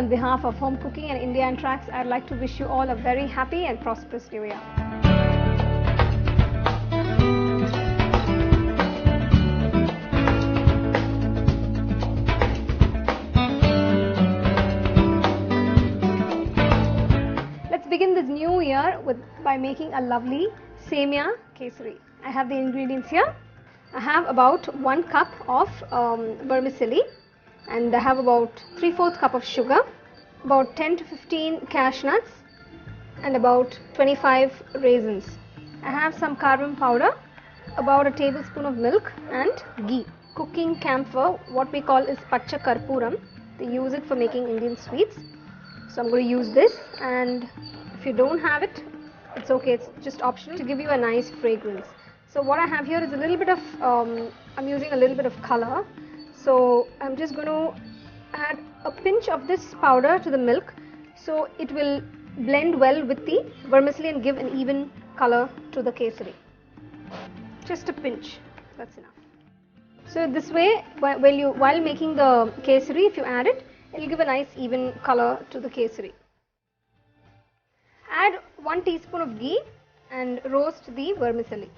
on behalf of Home Cooking and India and Tracks, I'd like to wish you all a very happy and prosperous New Year. Let's begin this new year by making a lovely Semiya Kesari. I have the ingredients here. I have about 1 cup of vermicelli, and I have about 3/4 cup of sugar, about 10 to 15 cashew nuts, and about 25 raisins. I have some cardamom powder, about a tablespoon of milk, and ghee. Cooking camphor, what we call is pacha karpuram. They use it for making Indian sweets. So I'm going to use this, and if you don't have it, it's okay, it's just optional, to give you a nice fragrance. So what I have here is a little bit of, I'm using a little bit of color. So I'm just going to add a pinch of this powder to the milk, so it will blend well with the vermicelli and give an even color to the kesari. Just a pinch, that's enough. So this way, while making the kesari, if you add it, it will give a nice even color to the kesari. Add 1 teaspoon of ghee and roast the vermicelli.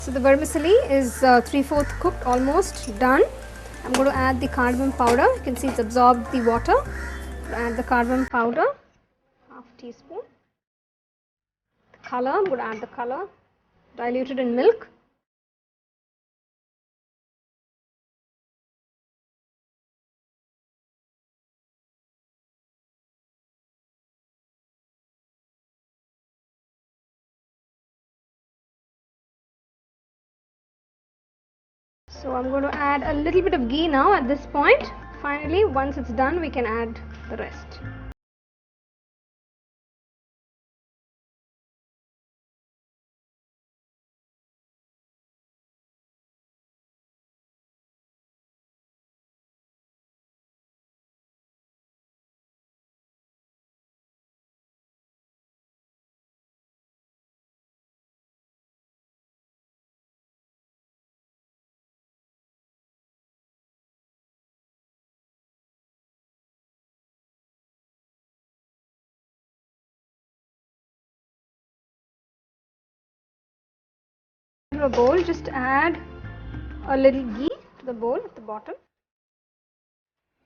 So the vermicelli is 3/4 cooked, almost done. I'm going to add the cardamom powder. You can see it's absorbed the water. Add the cardamom powder, half teaspoon. The color, I'm going to add the color, diluted in milk. So I'm going to add a little bit of ghee now at this point. Finally, once it's done, we can add the rest. To a bowl, just add a little ghee to the bowl at the bottom.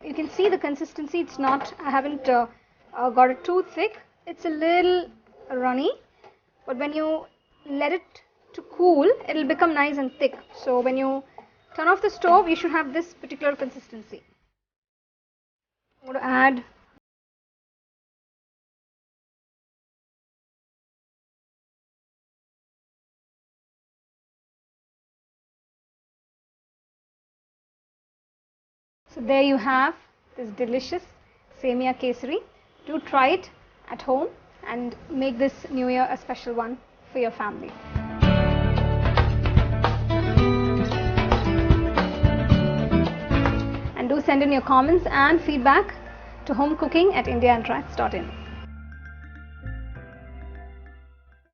You can see the consistency, it's not, I haven't got it too thick, it's a little runny, but when you let it to cool, it will become nice and thick. So when you turn off the stove, you should have this particular consistency. I'm going to add So there you have this delicious Semiya Kesari. Do try it at home and make this new year a special one for your family. And do send in your comments and feedback to homecooking@indiaandtracks.in.